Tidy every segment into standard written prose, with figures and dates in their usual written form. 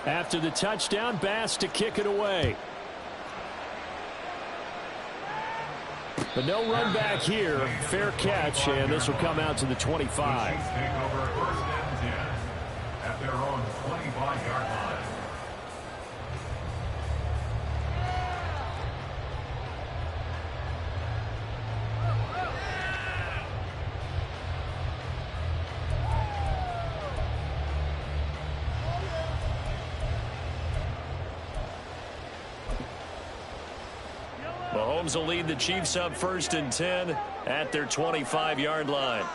After the touchdown, Bass to kick it away. But no run back here. Fair catch, and this will come out to the 25. Take over first and 10 at their own 25-yard line. Mahomes will lead the Chiefs up first and 10 at their 25-yard line.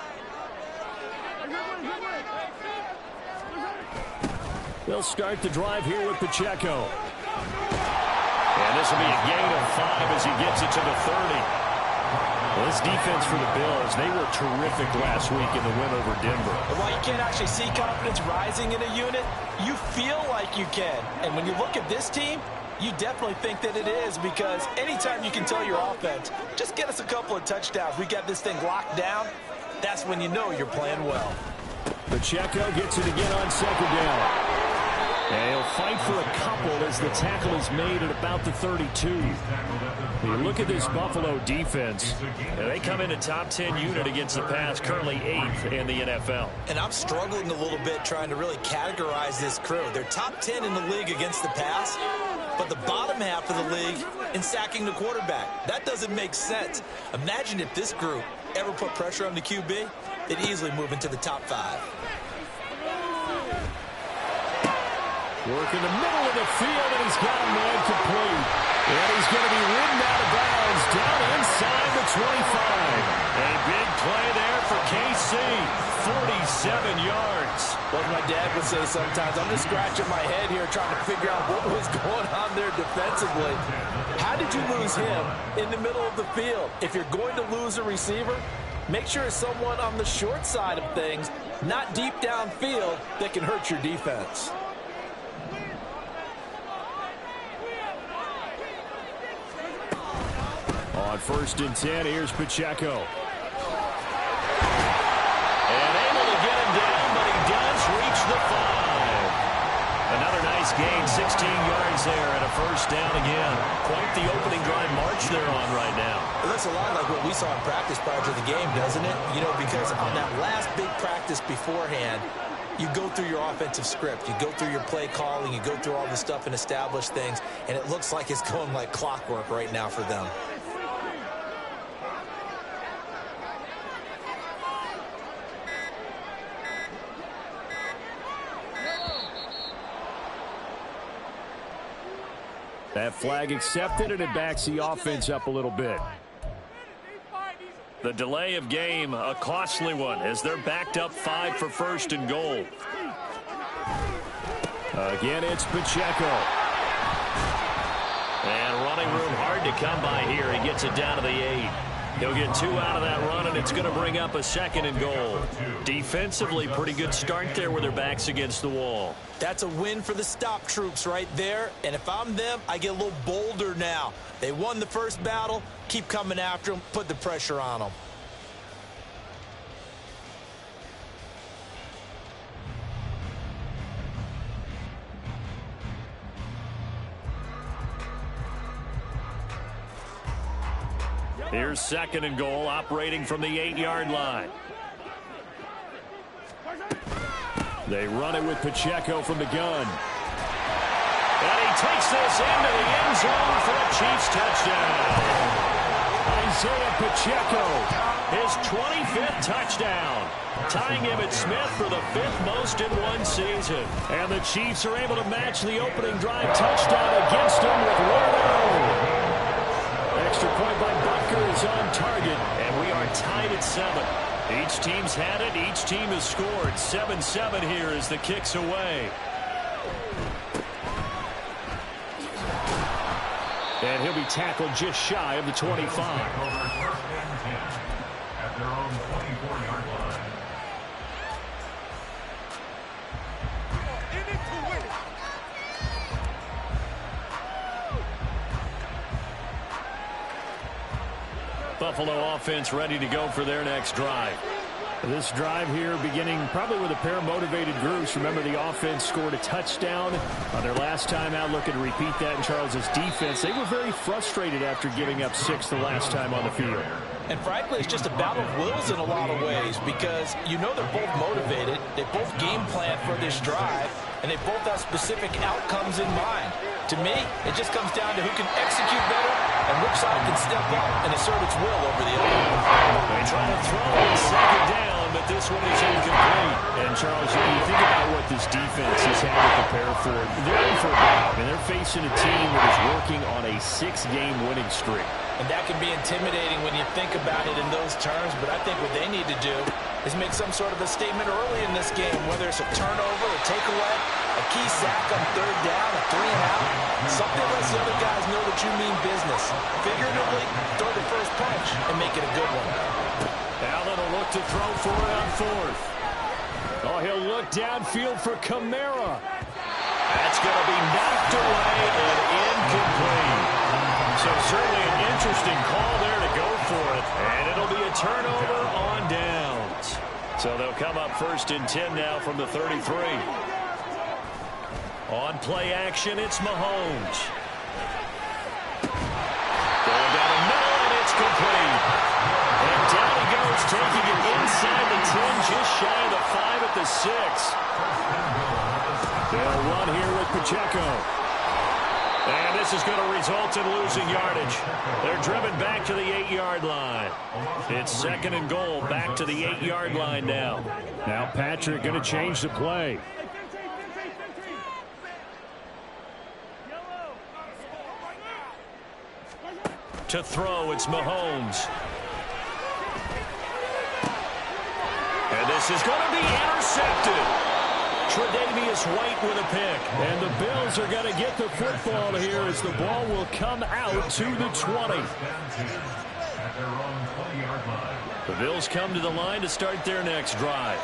They'll start the drive here with Pacheco. And this will be a gain of 5 as he gets it to the 30. Well, this defense for the Bills, they were terrific last week in the win over Denver. And while you can't actually see confidence rising in a unit, you feel like you can. And when you look at this team, you definitely think that it is, because anytime you can tell your offense, just get us a couple of touchdowns, we got this thing locked down, that's when you know you're playing well. Pacheco gets it again on second down. And he'll fight for a couple as the tackle is made at about the 32. You look at this Buffalo defense. And they come in a top 10 unit against the pass, currently 8th in the NFL. And I'm struggling a little bit trying to really categorize this crew. They're top 10 in the league against the pass, but the bottom half of the league in sacking the quarterback. That doesn't make sense. Imagine if this group ever put pressure on the QB, they'd easily move into the top 5. Work in the middle of the field, and he's got a man complete. And he's going to be ridden out of bounds down inside the 25. A big play there for KC. 47 yards. Like my dad would say sometimes, I'm just scratching my head here trying to figure out what was going on there defensively. How did you lose him in the middle of the field? If you're going to lose a receiver, make sure it's someone on the short side of things, not deep downfield, that can hurt your defense. On first and 10, here's Pacheco. And able to get him down, but he does reach the 5. Another nice gain, 16 yards there, and a first down again. Quite the opening drive march they're on right now. It looks a lot like what we saw in practice prior to the game, doesn't it? You know, because on that last big practice beforehand, you go through your offensive script, you go through your play calling, you go through all the stuff and establish things, and it looks like it's going like clockwork right now for them. That flag accepted, and it backs the offense up a little bit. The delay of game, a costly one, as they're backed up 5 for first and goal. Again, it's Pacheco. And running room hard to come by here. He gets it down to the 8. He'll get 2 out of that run, and it's going to bring up a second and goal. Defensively, pretty good start there with their backs against the wall. That's a win for the stop troops right there. And if I'm them, I get a little bolder now. They won the first battle. Keep coming after them. Put the pressure on them. Here's second and goal, operating from the 8-yard line. They run it with Pacheco from the gun. And he takes this into the end zone for a Chiefs touchdown. Isaiah Pacheco, his 25th touchdown, tying Emmitt Smith for the 5th most in one season. And the Chiefs are able to match the opening drive touchdown against them with one of their own. Extra point by Butker is on target. And we are tied at 7. Each team's had it. Each team has scored. 7-7 here as the kick's away. And he'll be tackled just shy of the 25. At their own 24-yard line. Buffalo offense ready to go for their next drive. This drive here beginning probably with a pair of motivated groups. Remember, the offense scored a touchdown on their last time out. Looking to repeat that in Charles's defense. They were very frustrated after giving up 6 the last time on the field. And frankly, it's just a battle of wills in a lot of ways because you know they're both motivated. They both game plan for this drive, and they both have specific outcomes in mind. To me, it just comes down to who can execute better and which side can step up and assert its will over the other. They try to throw in second down, but this one is incomplete. And Charles, you think about what this defense has had to prepare for. They're in for a battle, and they're facing a team that is working on a 6-game winning streak. And that can be intimidating when you think about it in those terms, but I think what they need to do is make some sort of a statement early in this game, whether it's a turnover, a takeaway, a key sack on third down, a 3-and-out, something lets the other guys know that you mean business. Figuratively, throw the first punch and make it a good one. Allen will look to throw for it on 4th. Oh, he'll look downfield for Kamara. That's going to be knocked away and incomplete. So certainly an interesting call there to go for it. And it'll be a turnover on downs. So they'll come up 1st and 10 now from the 33. On play action, it's Mahomes. Going down the middle, and it's complete. And down he goes, taking it inside the 10, just shy of the 5 at the 6. They'll run here with Pacheco. And this is going to result in losing yardage. They're driven back to the 8-yard line. It's 2nd and goal, back to the 8-yard line now. Now Patrick going to change the play. To throw, it's Mahomes. And this is going to be intercepted. Tre'Davious White with a pick. And the Bills are going to get the football here as the ball will come out to the 20. The Bills come to the line to start their next drive.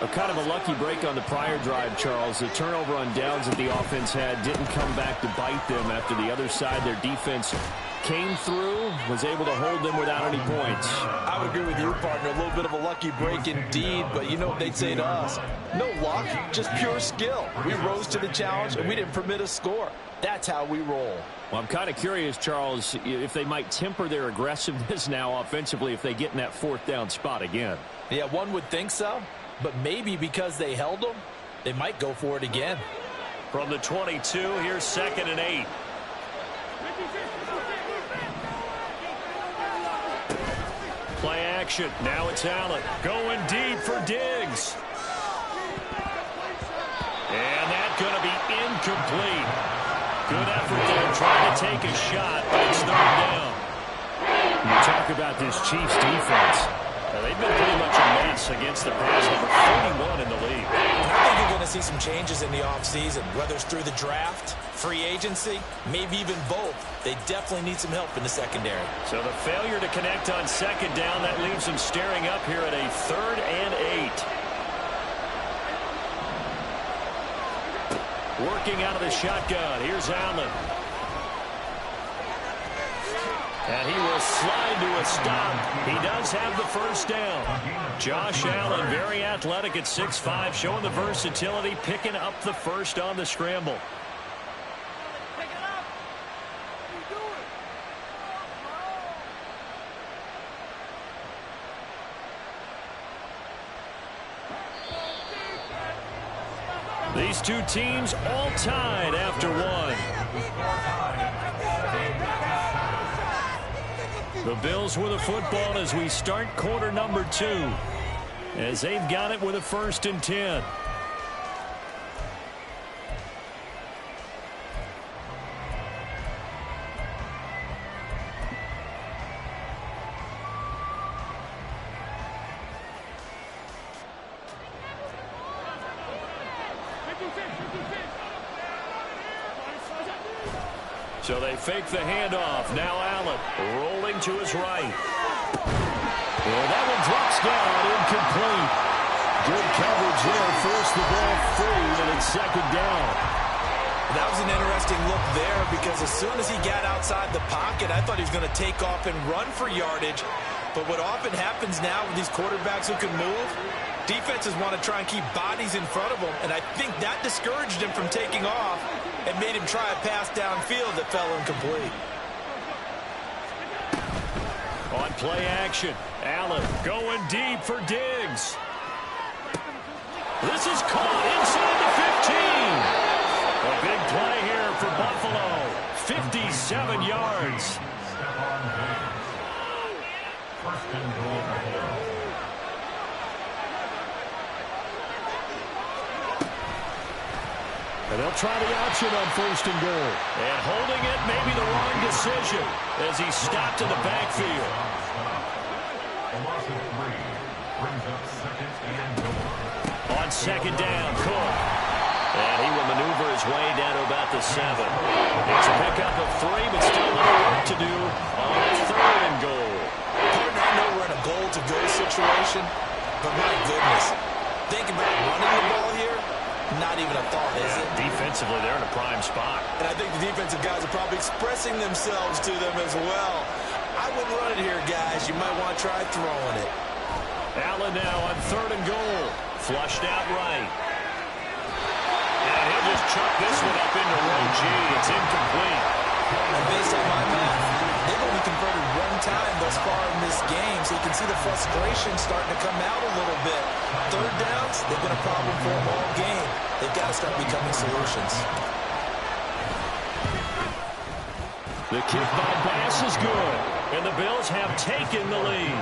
A kind of a lucky break on the prior drive, Charles. The turnover on downs that the offense had didn't come back to bite them after the other side. Their defense came through, was able to hold them without any points. I would agree with you, partner. A little bit of a lucky break indeed, but you know what they'd say to us. No luck, just pure skill. We rose to the challenge, and we didn't permit a score. That's how we roll. Well, I'm kind of curious, Charles, if they might temper their aggressiveness now offensively if they get in that 4th down spot again. Yeah, one would think so, but maybe because they held them, they might go for it again. From the 22, here's 2nd and 8. Play action. Now it's Allen. Going deep for Diggs. And that's going to be incomplete. Good effort there trying to take a shot, but it's 3rd down. You talk about this Chiefs defense. They've been pretty much a mace against the pass, number 41 in the league. I think you're going to see some changes in the offseason, whether it's through the draft, free agency, maybe even both. They definitely need some help in the secondary. So the failure to connect on 2nd down, that leaves them staring up here at a 3rd and 8. Working out of the shotgun. Here's Allen. And he will slide to a stop. He does have the 1st down. Josh Allen, very athletic at 6'5", showing the versatility, picking up the 1st on the scramble. These two teams all tied after 1. The Bills with the football as we start quarter number 2. As they've got it with a 1st and 10. So they fake the handoff. Now Allen rolling to his right. Well, that one drops down, incomplete. Good coverage there. Forced the ball free, and it's 2nd down. That was an interesting look there because as soon as he got outside the pocket, I thought he was going to take off and run for yardage. But what often happens now with these quarterbacks who can move, defenses want to try and keep bodies in front of them, and I think that discouraged him from taking off and made him try a pass downfield that fell incomplete. On play action, Allen going deep for Diggs. This is caught inside the 15. A big play here for Buffalo. 57 yards. And they'll try the option on 1st and goal. And holding it may be the wrong decision as he stopped in the backfield. On 2nd down, Cook. And he will maneuver his way down to about the 7. It's a pickup of 3, but still a little work to do on 3rd and goal. Partner, I know we're in a goal-to-go situation, but my goodness, think about running the ball here. Not even a thought, is it? Defensively, they're in a prime spot. And I think the defensive guys are probably expressing themselves to them as well. I wouldn't run it here, guys. You might want to try throwing it. Allen now on 3rd and goal. Flushed out right. And he'll just chuck this one up into row G. It's incomplete. And based on my math, they've only converted 1 time thus far in this game, so you can see the frustration starting to come out a little bit. 3rd downs, they've been a problem for them all game. They've got to start becoming solutions. The kick by Bass is good, and the Bills have taken the lead.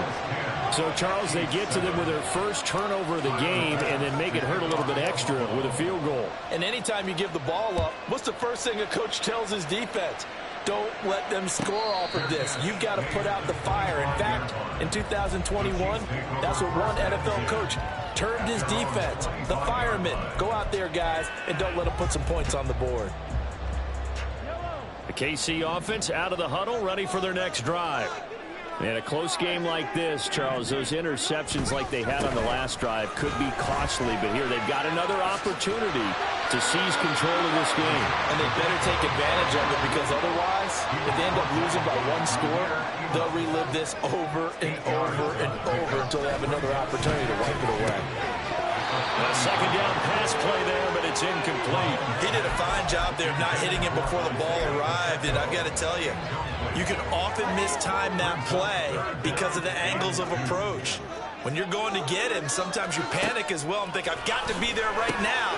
So, Charles, they get to them with their first turnover of the game and then make it hurt a little bit extra with a field goal. And anytime you give the ball up, what's the first thing a coach tells his defense? Don't let them score off of this. You've got to put out the fire. In fact, in 2021, that's what one NFL coach termed his defense. The firemen. Go out there, guys, and don't let them put some points on the board. The KC offense out of the huddle, ready for their next drive. In a close game like this, Charles, those interceptions like they had on the last drive could be costly, but here they've got another opportunity to seize control of this game. And they better take advantage of it, because otherwise, if they end up losing by 1 score, they'll relive this over and over and over until they have another opportunity to wipe it away. A 2nd down pass play there, but it's incomplete. He did a fine job there of not hitting it before the ball arrived, and I've got to tell you, you can often mistime that play because of the angles of approach. When you're going to get him, sometimes you panic as well and think, I've got to be there right now.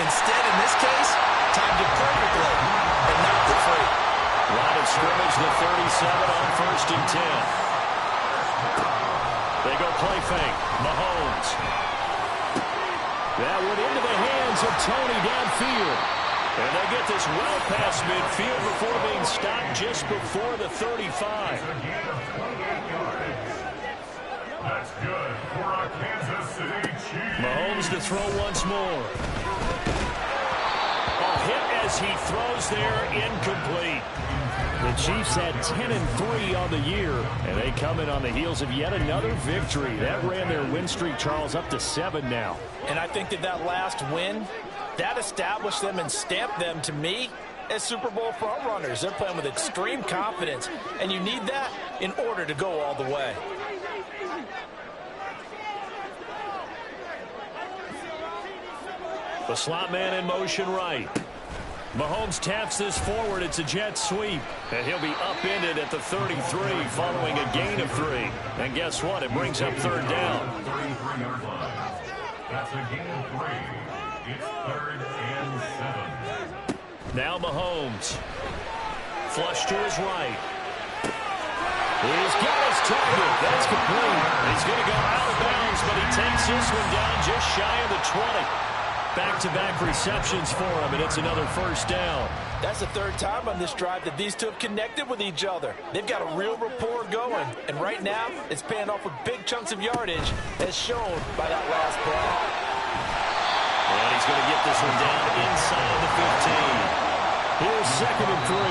Instead, in this case, timed it perfectly and knocked it free. Line of scrimmage, the 37 on 1st and 10. They go play fake. Mahomes. That went into the hands of Tony downfield. And they get this well past midfield before being stopped just before the 35. That's good for a Kansas City Chiefs. Mahomes to throw once more. A hit as he throws there, incomplete. The Chiefs had 10-3 on the year, and they come in on the heels of yet another victory. That ran their win streak, Charles, up to 7 now. And I think that last win, that established them and stamped them, to me, as Super Bowl frontrunners. They're playing with extreme confidence, and you need that in order to go all the way. The slot man in motion right. Mahomes taps this forward. It's a jet sweep. And he'll be upended at the 33 following a gain of 3. And guess what? It brings up 3rd down. That's a gain of 3. It's 3rd and 7. Now Mahomes. Flush to his right. He's got his target. That's complete. He's going to go out of bounds, but he takes this one down just shy of the 20. Back-to-back receptions for him, and it's another 1st down. That's the 3rd time on this drive that these two have connected with each other. They've got a real rapport going, and right now it's paying off with big chunks of yardage, as shown by that last play. And he's going to get this one down inside the 15. Here's 2nd and 3.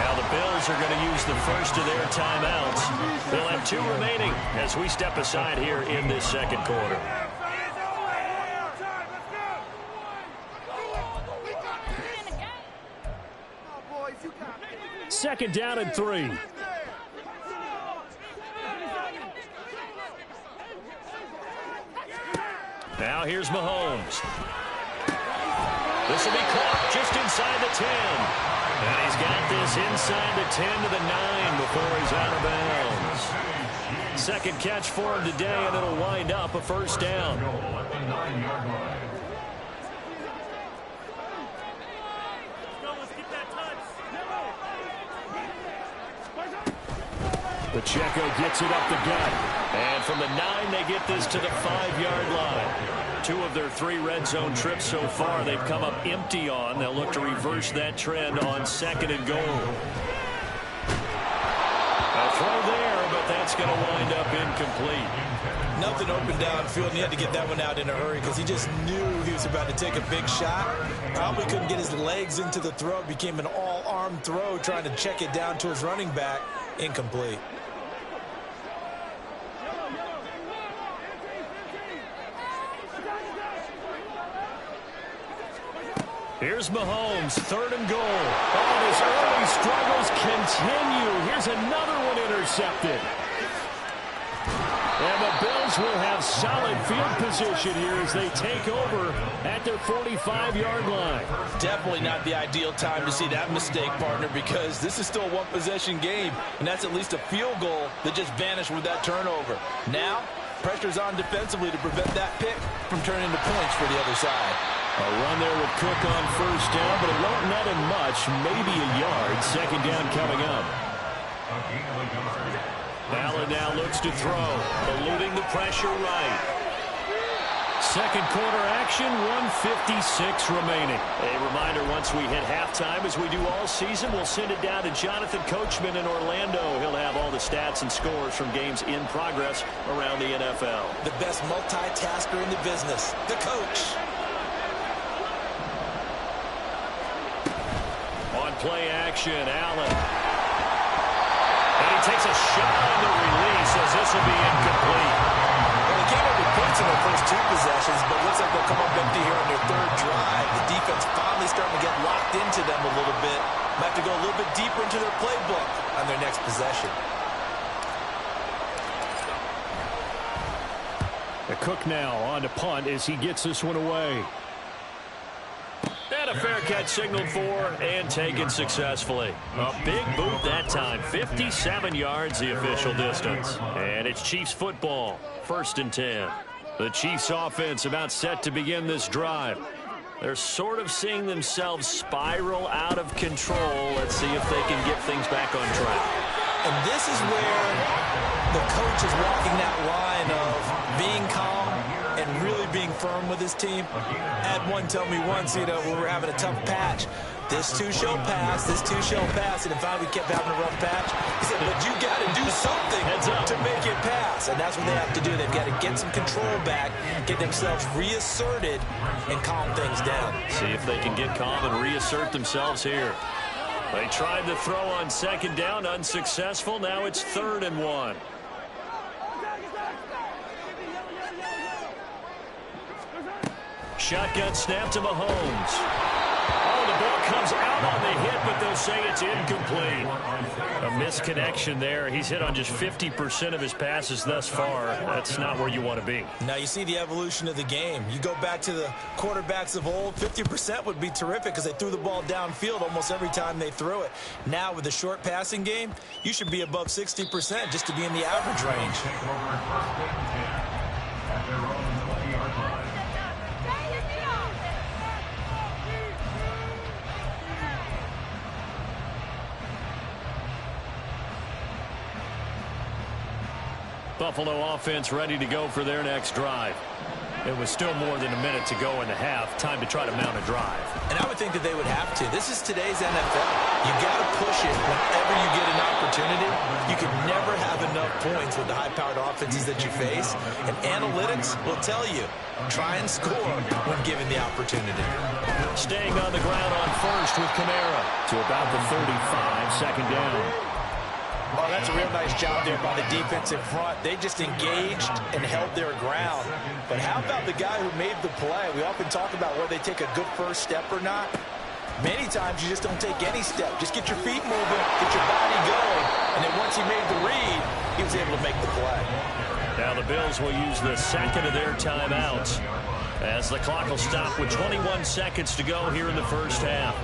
Now the Bills are going to use the first of their timeouts. They'll have 2 remaining as we step aside here in this 2nd quarter. 2nd down and 3. Now here's Mahomes. This will be caught just inside the 10. And he's got this inside the 10 to the 9 before he's out of bounds. Second catch for him today, and it'll wind up a first down. Pacheco gets it up the gut. And from the 9, they get this to the 5-yard line. 2 of their 3 red zone trips so far they've come up empty on. They'll look to reverse that trend on 2nd and goal. A throw there, but that's going to wind up incomplete. Nothing open downfield, and he had to get that one out in a hurry because he just knew he was about to take a big shot. Probably couldn't get his legs into the throw. It became an all-arm throw, trying to check it down to his running back. Incomplete. Here's Mahomes, 3rd and goal. Oh, his early struggles continue. Here's another one intercepted. And the Bills will have solid field position here as they take over at their 45-yard line. Definitely not the ideal time to see that mistake, partner, because this is still a one-possession game, and that's at least a field goal that just vanished with that turnover. Now, pressure's on defensively to prevent that pick from turning into points for the other side. A run there with Cook on first down, but it won't net him much, maybe a yard. 2nd down coming up. Allen now looks to throw, eluding the pressure right. Second quarter action, 1:56 remaining. A reminder, once we hit halftime, as we do all season, we'll send it down to Jonathan Coachman in Orlando. He'll have all the stats and scores from games in progress around the NFL. The best multitasker in the business, the coach. On play action, Allen. And he takes a shot on the release as this will be incomplete. Well, they came up with points in their first 2 possessions, but it looks like they'll come up empty here on their 3rd drive. The defense finally starting to get locked into them a little bit. Might have to go a little bit deeper into their playbook on their next possession. The Cook now on to punt as he gets this one away. And a fair catch signaled for and taken successfully. A big boot that time. 57 yards the official distance. And it's Chiefs football. 1st and 10. The Chiefs offense about set to begin this drive. They're sort of seeing themselves spiral out of control. Let's see if they can get things back on track. And this is where the coach is walking that line of being calm and really being firm with his team. I had one tell me once, when we were having a tough patch, this too shall pass, this too shall pass, and if we kept having a rough patch, he said, but you got to do something to make it pass, and that's what they have to do. They've got to get some control back, get themselves reasserted, and calm things down. See if they can get calm and reassert themselves here. They tried to throw on 2nd down, unsuccessful. Now it's 3rd and 1. Shotgun snap to Mahomes. Oh, the ball comes out on the hit, but they'll say it's incomplete. A misconnection there. He's hit on just 50% of his passes thus far. That's not where you want to be. Now you see the evolution of the game. You go back to the quarterbacks of old, 50% would be terrific because they threw the ball downfield almost every time they threw it. Now with the short passing game, you should be above 60% just to be in the average range. Buffalo offense ready to go for their next drive. It was still more than a minute to go in the half. Time to try to mount a drive. And I would think that they would have to. This is today's NFL. You got to push it whenever you get an opportunity. You can never have enough points with the high-powered offenses that you face. And analytics will tell you, try and score when given the opportunity. Staying on the ground on first with Kamara. To about the 35, 2nd down. Oh, that's a real nice job there by the defensive front. They just engaged and held their ground. But how about the guy who made the play? We often talk about whether they take a good first step or not. Many times you just don't take any step. Just get your feet moving, get your body going, and then once he made the read, he was able to make the play. Now the Bills will use the second of their timeouts as the clock will stop with 21 seconds to go here in the first half.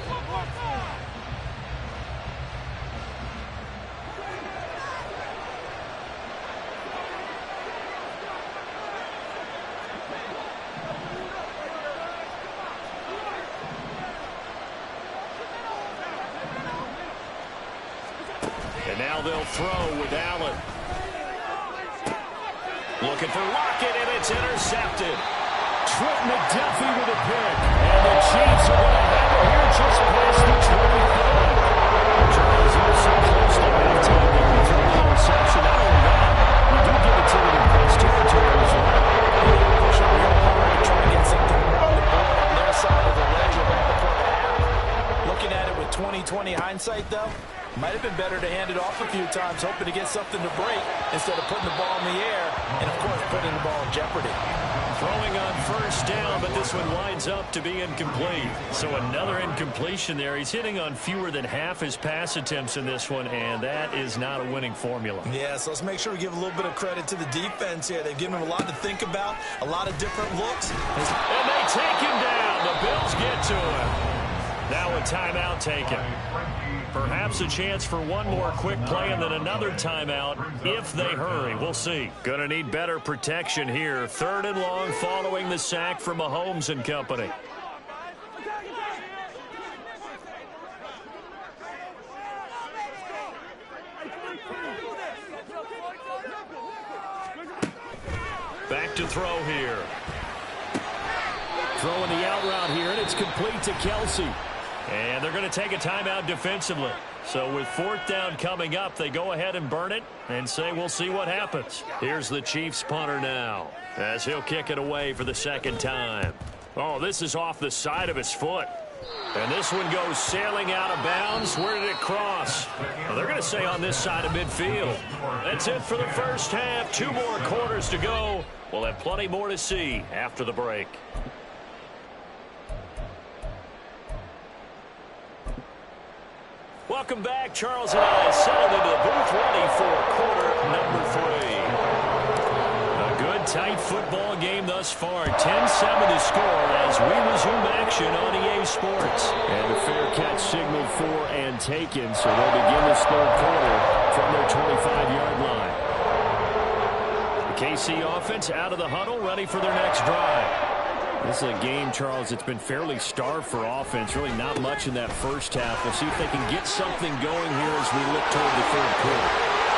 And now they'll throw with Allen. Looking for Lockett, and it's intercepted. Trent McDuffie with a pick. And the Chiefs are going to have it here just past the 25. Charles, you were so close to halftime that you threw the interception. Not only that, you do give it to them in close territory as well. They push it real hard to try to get something on the board on their side of the ledger right before the half. Looking at it with 20/20 hindsight, though, might have been better to hand it off a few times, hoping to get something to break instead of putting the ball in the air and, of course, putting the ball in jeopardy. Throwing on first down, but this one winds up to be incomplete. So another incompletion there. He's hitting on fewer than half his pass attempts in this one, and that is not a winning formula. Yeah, so let's make sure we give a little bit of credit to the defense here. They've given him a lot to think about, a lot of different looks. And they take him down. The Bills get to him. Now a timeout taken. Perhaps a chance for one more quick play and then another timeout if they hurry. We'll see. Going to need better protection here. 3rd and long following the sack from Mahomes and company. Back to throw here. Throwing the out route here, and it's complete to Kelce. And they're going to take a timeout defensively. So with 4th down coming up, they go ahead and burn it and say we'll see what happens. Here's the Chiefs punter now as he'll kick it away for the 2nd time. Oh, this is off the side of his foot. And this one goes sailing out of bounds. Where did it cross? Well, they're going to say on this side of midfield. That's it for the first half. 2 more quarters to go. We'll have plenty more to see after the break. Welcome back. Charles and I settled into the booth ready for quarter number 3. A good, tight football game thus far. 10-7 to score as we resume action on EA Sports. And the fair catch signaled for and taken, so they'll begin this 3rd quarter from their 25-yard line. The KC offense out of the huddle, ready for their next drive. This is a game, Charles, it's been fairly starved for offense. Really not much in that first half. We'll see if they can get something going here as we look toward the 3rd quarter.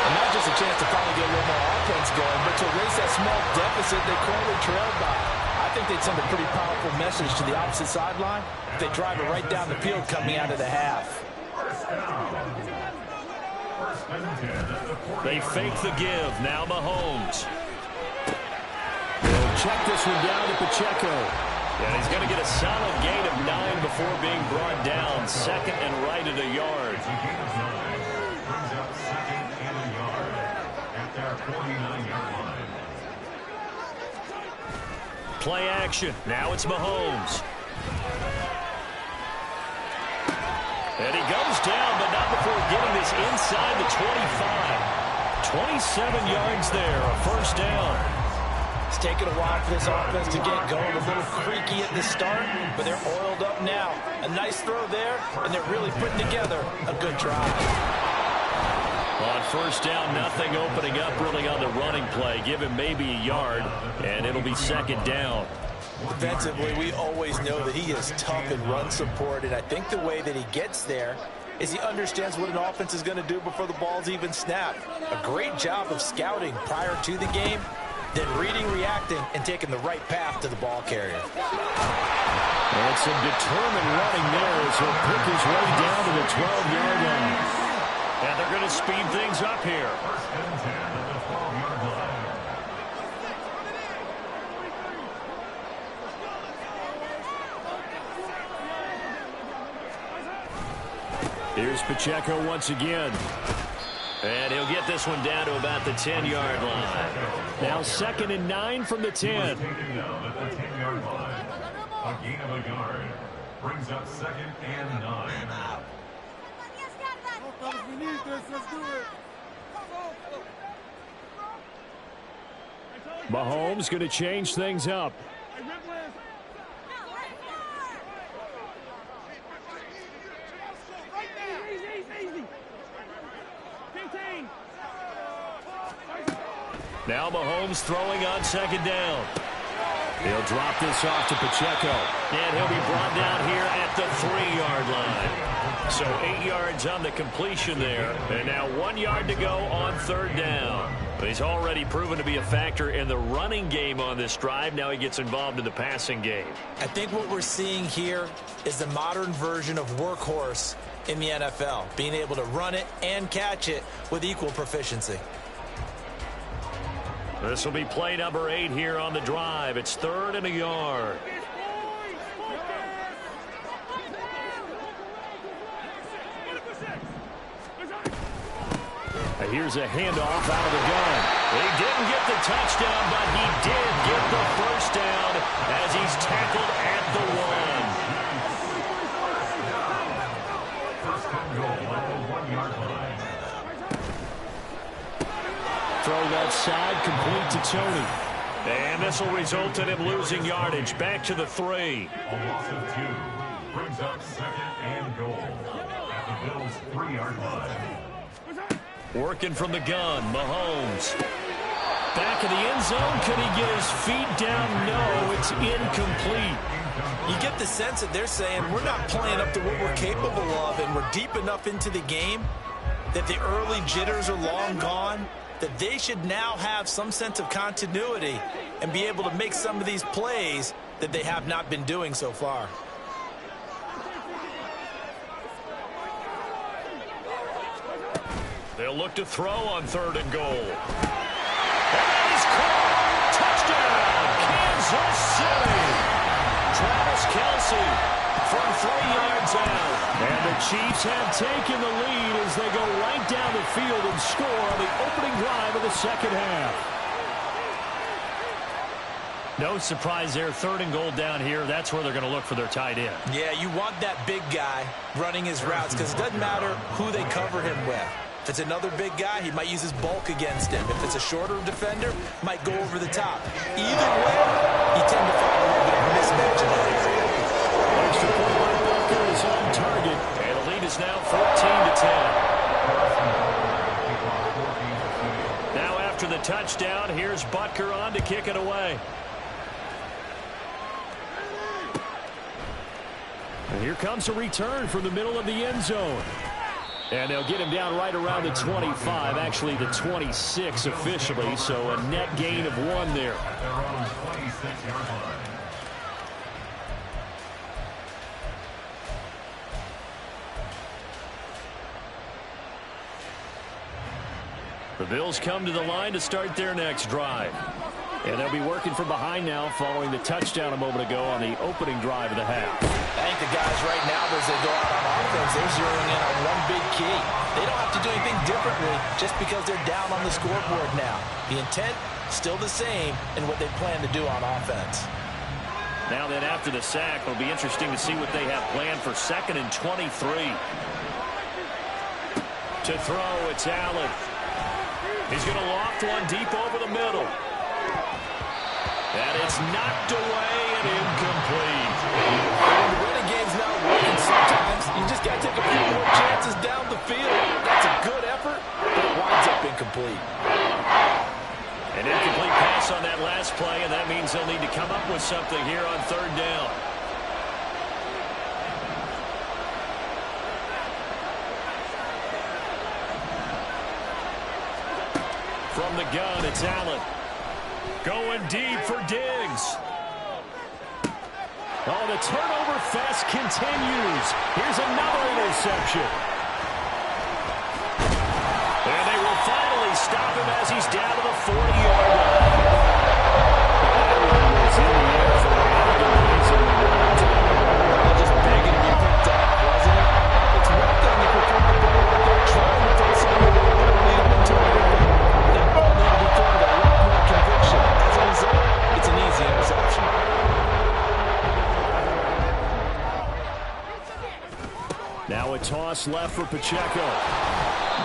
And not just a chance to finally get a little more offense going, but to erase that small deficit they currently trailed by. I think they'd send a pretty powerful message to the opposite sideline if they drive it right down the field coming out of the half. They fake the give. Now Mahomes. They'll check this one down to Pacheco. And he's going to get a solid gain of 9 before being brought down. 2nd and right at a yard. Brings up 2nd and a yard at their 49-yard line. Play action. Now it's Mahomes. And he goes down, but not before getting this inside the 25. 27 yards there, a first down. It's taken a while for this offense to get going. A little creaky at the start, but they're oiled up now. A nice throw there, and they're really putting together a good drive. On first down, nothing opening up really on the running play. Give him maybe a yard, and it'll be 2nd down. Defensively, we always know that he is tough in run support, and I think the way that he gets there is he understands what an offense is going to do before the ball's even snapped. A great job of scouting prior to the game, then reading, reacting, and taking the right path to the ball carrier. And some determined running there as he'll pick his way down to the 12-yard line. And they're going to speed things up here. 1st and 10 at the 12-yard line. Here's Pacheco once again. And he'll get this one down to about the 10-yard line. Now 2nd and 9 from the 10. Taken down at the 10-yard line. A gain of a yard. Brings up 2nd and 9. We need this. Let's do it. Mahomes going to change things up. Now Mahomes throwing on second down. He'll drop this off to Pacheco. And he'll be brought down here at the 3-yard line. So 8 yards on the completion there. And now 1 yard to go on third down. But he's already proven to be a factor in the running game on this drive. Now he gets involved in the passing game. I think what we're seeing here is the modern version of workhorse in the NFL. Being able to run it and catch it with equal proficiency. This will be play number 8 here on the drive. It's 3rd and a yard. Here's a handoff out of the gun. He didn't get the touchdown, but he did get the first down as he's tackled at the 1. First and goal at the 1-yard line. Throw that side, complete to Tony. And this will result in him losing yardage. Back to the 3. A loss of 2 brings up second and goal at the Bills' 3-yard line. Working from the gun, Mahomes. Back of the end zone. Can he get his feet down? No, it's incomplete. You get the sense that they're saying we're not playing up to what we're capable of, and we're deep enough into the game that the early jitters are long gone, that they should now have some sense of continuity and be able to make some of these plays that they have not been doing so far. They'll look to throw on 3rd and goal. And he's caught. Touchdown, Kansas City. Travis Kelce from 3 yards out. And the Chiefs have taken the lead as they go right down the field and score on the opening drive of the second half. No surprise there. 3rd and goal down here. That's where they're going to look for their tight end. Yeah, you want that big guy running his routes because it doesn't matter who they cover him with. If it's another big guy, he might use his bulk against him. If it's a shorter defender, might go over the top. Either way, you tend to find a little bit of a mismatch in that area. Extra point by Booker is on target. And the lead is now 14-10. Now after the touchdown, here's Butker on to kick it away. And here comes a return from the middle of the end zone. And they'll get him down right around the 25, actually the 26 officially, so a net gain of 1 there. At their own 26-yard line. The Bills come to the line to start their next drive. And they'll be working from behind now following the touchdown a moment ago on the opening drive of the half. I think the guys right now, as they go out on offense, they're zeroing in on one big key. They don't have to do anything differently just because they're down on the scoreboard now. The intent, still the same in what they plan to do on offense. Now then, after the sack, it'll be interesting to see what they have planned for 2nd and 23. To throw, it's Allen. He's going to loft one deep over the middle. And it's knocked away and incomplete. When the running game's not working sometimes, you just got to take a few more chances down the field. That's a good effort, but it winds up incomplete. An incomplete pass on that last play, and that means they'll need to come up with something here on 3rd down. From the gun, it's Allen. Going deep for Diggs. Oh, the turnover fest continues. Here's another interception. And they will finally stop him as he's down to the 40-yard line. Just begging to be picked up, wasn't it? It's one thing if you're throwing the ball like they're trying to throw something that will lead them into a victory. That ball needed to be thrown with a lot more conviction. As a result, it's an easy interception. Now a toss left for Pacheco.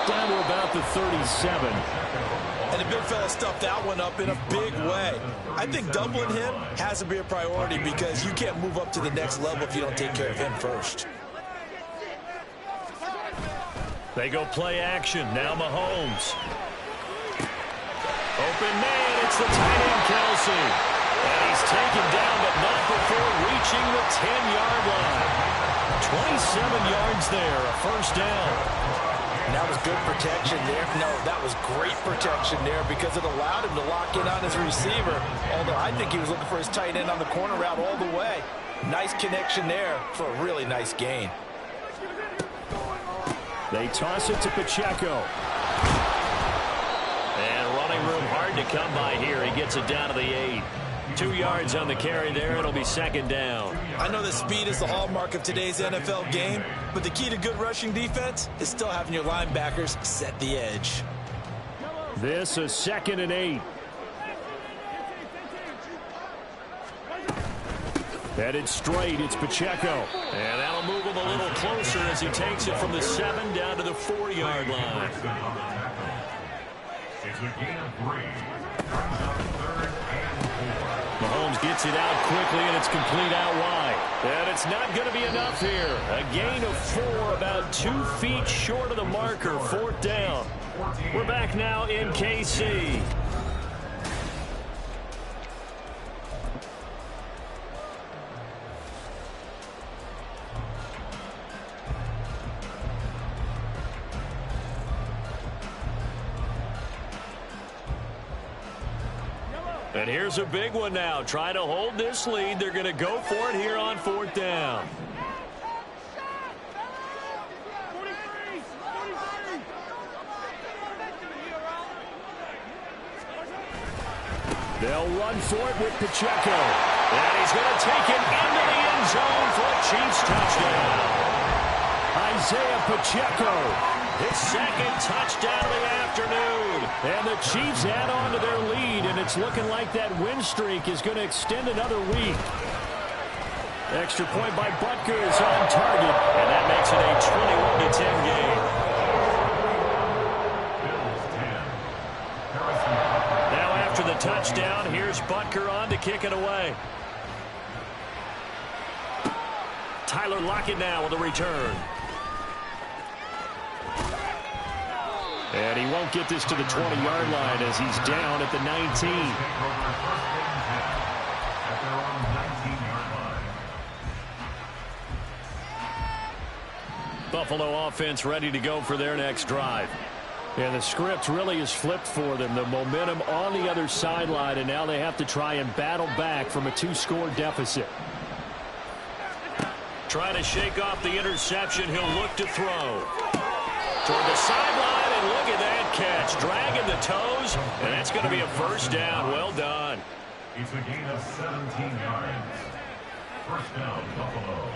Down to about the 37. And a big fella stuffed that one up in a big way. I think doubling him has to be a priority because you can't move up to the next level if you don't take care of him first. They go play action. Now Mahomes. Open man. It's the tight end, Kelsey. And he's taken down, but not before reaching the 10-yard line. 27 yards there, a first down. And that was good protection there. No, that was great protection there because it allowed him to lock in on his receiver. Although I think he was looking for his tight end on the corner route all the way. Nice connection there for a really nice gain. They toss it to Pacheco. And running room hard to come by here. He gets it down to the 8. 2 yards on the carry there. It'll be second down. I know that speed is the hallmark of today's NFL game, but the key to good rushing defense is still having your linebackers set the edge. This is 2nd and 8. Headed straight, it's Pacheco. And that'll move him a little closer as he takes it from the 7 down to the 4-yard line. It's a gain of 3. Brings up 3rd and 4. Mahomes gets it out quickly, and it's complete out wide. And it's not going to be enough here. A gain of 4, about 2 feet short of the marker, 4th down. We're back now in KC. And here's a big one now. Trying to hold this lead. They're going to go for it here on 4th down. They'll run for it with Pacheco. And he's going to take it into the end zone for a Chiefs touchdown. Isaiah Pacheco, his 2nd touchdown of the afternoon. And the Chiefs add on to their lead, and it's looking like that win streak is going to extend another week. Extra point by Butker is on target, and that makes it a 21-10 game. Now after the touchdown, here's Butker on to kick it away. Tyler Lockett now with a return. And he won't get this to the 20-yard line as he's down at the 19. Buffalo offense ready to go for their next drive. And the script really is flipped for them. The momentum on the other sideline, and now they have to try and battle back from a 2-score deficit. Trying to shake off the interception. He'll look to throw. Toward the sideline, and look at that catch. Dragging the toes, and that's going to be a first down. Well done. It's a gain of 17 yards. First down, Buffalo.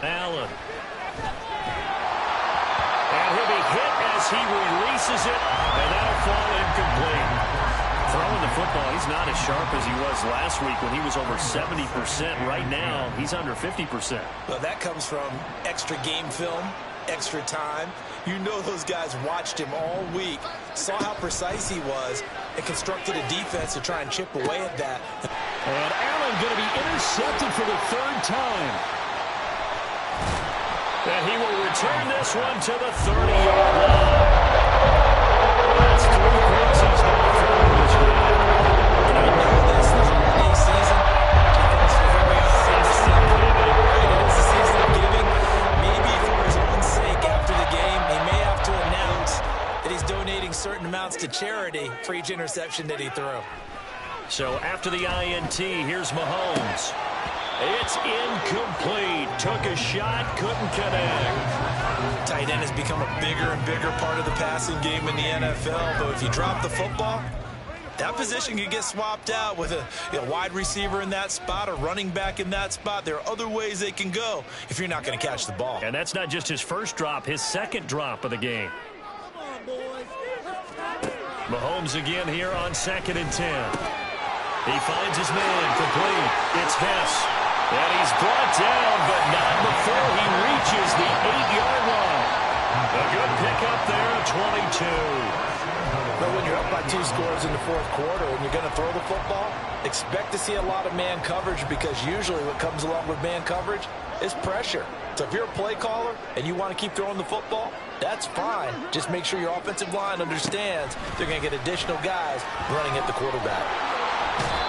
Allen. And he'll be hit as he releases it, and that'll fall incomplete. Throwing the football, he's not as sharp as he was last week when he was over 70%. Right now, he's under 50%. Well, that comes from extra game film, extra time. You know those guys watched him all week, saw how precise he was, and constructed a defense to try and chip away at that. And Allen going to be intercepted for the 3rd time. And he will return this one to the 30-yard line. That's 3 picks he's going through this game. And I know this is a holiday season. It's the season of giving. Maybe for his own sake after the game, he may have to announce that he's donating certain amounts to charity for each interception that he threw. So after the INT, here's Mahomes. It's incomplete. Took a shot, couldn't connect. Tight end has become a bigger and bigger part of the passing game in the NFL, but if you drop the football, that position can get swapped out with a wide receiver in that spot, a running back in that spot. There are other ways they can go if you're not going to catch the ball. And that's not just his first drop, his 2nd drop of the game. Mahomes again here on 2nd and 10. He finds his man, complete. It's Hess. And he's brought down, but not before he reaches the 8-yard line. A good pickup there at 22. But when you're up by 2 scores in the fourth quarter and you're going to throw the football, expect to see a lot of man coverage, because usually what comes along with man coverage is pressure. So if you're a play caller and you want to keep throwing the football, that's fine. Just make sure your offensive line understands they're going to get additional guys running at the quarterback.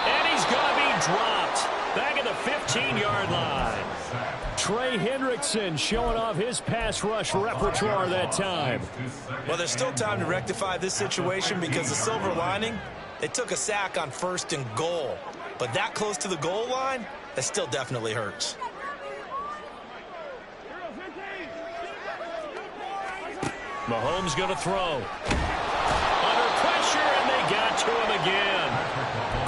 And he's going to be dropped back at the 15-yard line. Trey Hendrickson showing off his pass rush repertoire that time. Well, there's still time to rectify this situation, because the silver lining, they took a sack on 1st and goal. But that close to the goal line, that still definitely hurts. Mahomes going to throw. Under pressure, and they got to him again.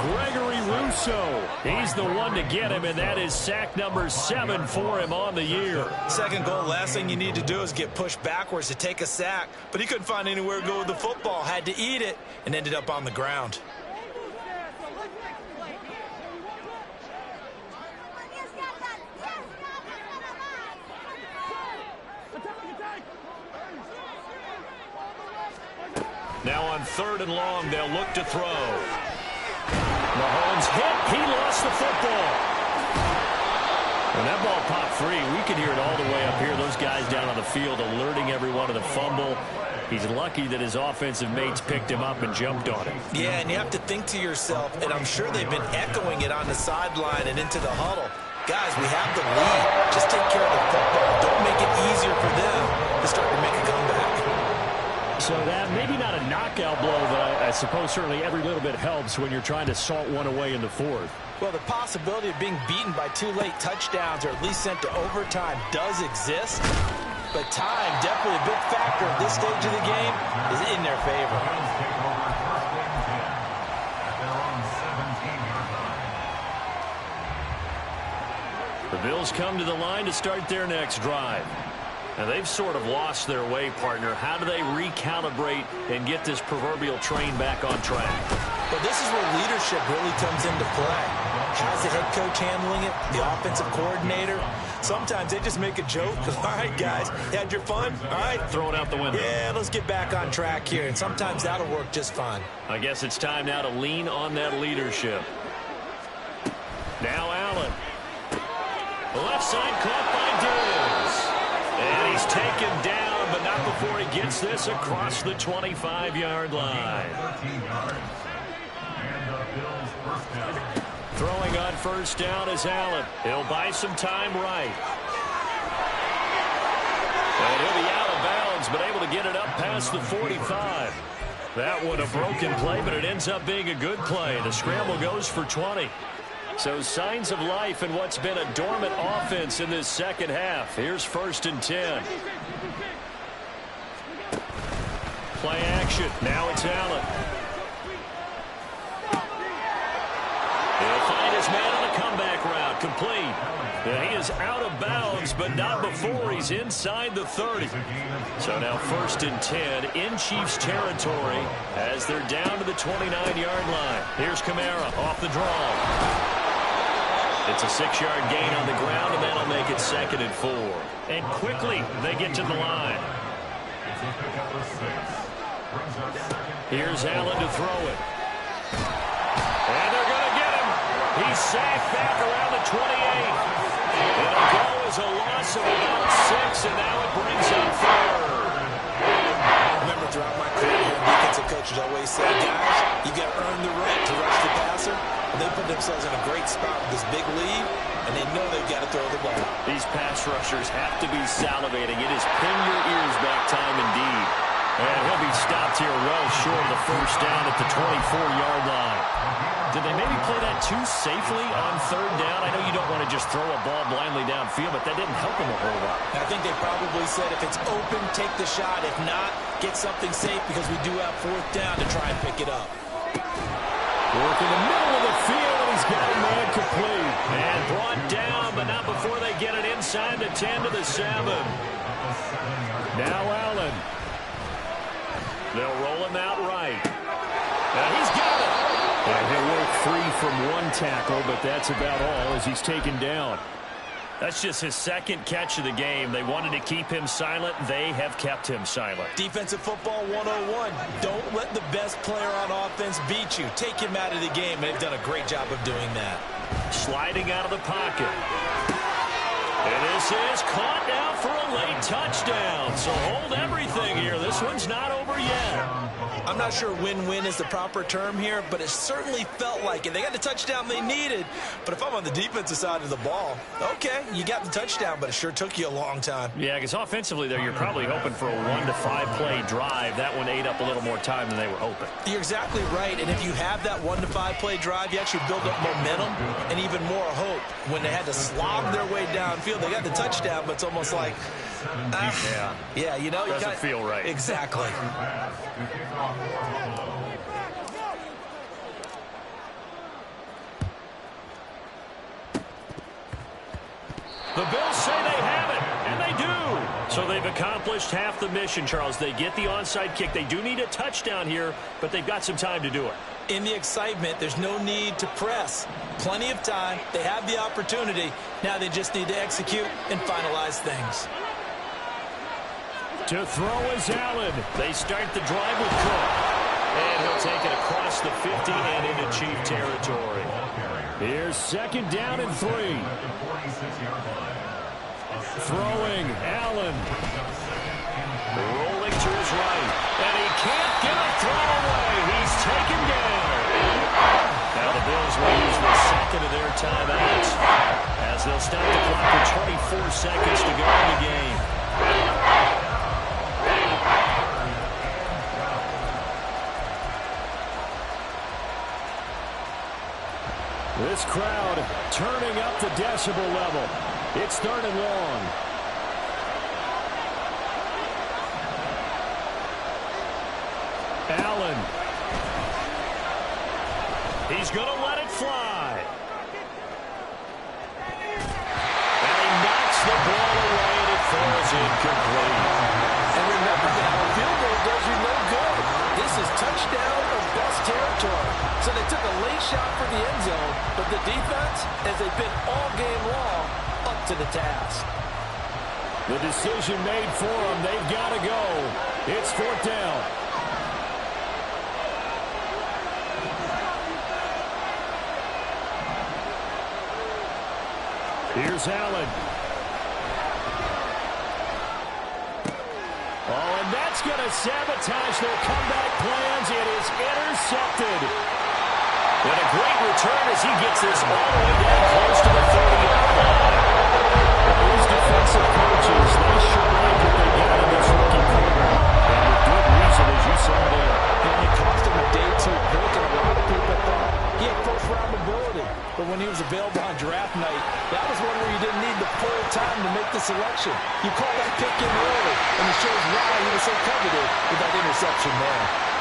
Gregory Rousseau, he's the one to get him, and that is sack number 7 for him on the year. Second goal, last thing you need to do is get pushed backwards to take a sack. But he couldn't find anywhere to go with the football, had to eat it, and ended up on the ground. Now on 3rd and long, they'll look to throw. Mahomes hit. He lost the football. When that ball popped free, we could hear it all the way up here. Those guys down on the field alerting everyone of the fumble. He's lucky that his offensive mates picked him up and jumped on him. Yeah, and you have to think to yourself, and I'm sure they've been echoing it on the sideline and into the huddle. Guys, we have the lead. Just take care of the football. Don't make it easier for them to start to make a comeback. So that maybe not a knockout blow, but I suppose certainly every little bit helps when you're trying to salt one away in the 4th. Well, the possibility of being beaten by 2 late touchdowns, or at least sent to overtime, does exist. But time, definitely a big factor at this stage of the game, is in their favor. The Bills come to the line to start their next drive. And they've sort of lost their way, partner. How do they recalibrate and get this proverbial train back on track? Well, this is where leadership really comes into play. How's the head coach handling it? The offensive coordinator? Sometimes they just make a joke. All right, guys, you had your fun? All right. Throw it out the window. Yeah, let's get back on track here. And sometimes that'll work just fine. I guess it's time now to lean on that leadership. Now Allen. The left side caught by Diggs. And he's taken down, but not before he gets this across the 25-yard line. Throwing on 1st down is Allen. He'll buy some time right. And he'll be out of bounds, but able to get it up past the 45. That one a broken play, but it ends up being a good play. The scramble goes for 20. So signs of life in what's been a dormant offense in this second half. Here's 1st and 10. Play action. Now it's Allen. He'll find his man on a comeback route. Complete. And he is out of bounds, but not before he's inside the 30. So now 1st and 10 in Chiefs territory as they're down to the 29-yard line. Here's Kamara off the draw. It's a 6-yard gain on the ground, and that'll make it 2nd and 4. And quickly, they get to the line. Here's Allen to throw it. And they're going to get him. He's sacked back around the 28. It'll go as a loss of about 6, and now it brings up 3rd. Remember, throughout my career, defensive coaches always say, guys, you got to earn the right to rush the passer. And they put themselves in a great spot with this big lead, and they know they've got to throw the ball. These pass rushers have to be salivating. It is pin your ears back time indeed. And he'll be stopped here well short of the 1st down at the 24-yard line. Did they maybe play that too safely on 3rd down? I know you don't want to just throw a ball blindly downfield, but that didn't help them a whole lot. I think they probably said if it's open, take the shot. If not, get something safe, because we do have 4th down to try and pick it up. Work in the middle of the field, and he's got a man complete. And brought down, but not before they get it inside the 10 to the 7. Now Allen. They'll roll him out right. And he's got it. And he'll work 3 from one tackle, but that's about all as he's taken down. That's just his second catch of the game. They wanted to keep him silent. They have kept him silent. Defensive football 101. Don't let the best player on offense beat you. Take him out of the game. They've done a great job of doing that. Sliding out of the pocket. And this is caught now for a late touchdown. So hold everything here. This one's not over yet. I'm not sure win-win is the proper term here, but it certainly felt like it. They got the touchdown they needed, but if I'm on the defensive side of the ball, okay, you got the touchdown, but it sure took you a long time. Yeah, because offensively there, you're probably hoping for a 1 to 5 play drive. That one ate up a little more time than they were hoping. You're exactly right, and if you have that 1 to 5 play drive, you actually build up momentum and even more hope. When they had to slog their way downfield, they got the touchdown, but it's almost like, yeah, you know, doesn't feel right. Exactly. The Bills say they have it, and they do. So they've accomplished half the mission, Charles. They get the onside kick. They do need a touchdown here, but they've got some time to do it. In the excitement, there's no need to press. Plenty of time. They have the opportunity. Now they just need to execute and finalize things. To throw is Allen. They start the drive with Cook. And he'll take it across the 50 and into Chief territory. Here's 2nd down and 3. Throwing, Allen. Rolling to his right. And he can't get a throw away. He's taken down. Now the Bills will use the second of their timeouts as they'll stop the clock with 24 seconds to go in the game. This crowd turning up the decibel level. It's 3rd and long. Allen. He's going to let it fly. And he knocks the ball away and it falls incomplete. And remember now, a field goal does you no good. This is touchdown or bust territory. So they took a late shot for the end zone, but the defense, as they've been all game long, up to the task. The decision made for them. They've got to go. It's 4th down. Here's Allen. Oh, and that's going to sabotage their comeback plans. It is intercepted. And a great return as he gets this all the way down close to the 30-yard line. These defensive coaches, they sure like what they got in this rookie quarterback. And with good reason, as you saw there. And it cost him a day 2 pick, and a lot of people thought he had first-round ability. But when he was available on draft night, that was one where you didn't need the full time to make the selection. You call that pick in early, and it shows why he was so coveted with that interception there.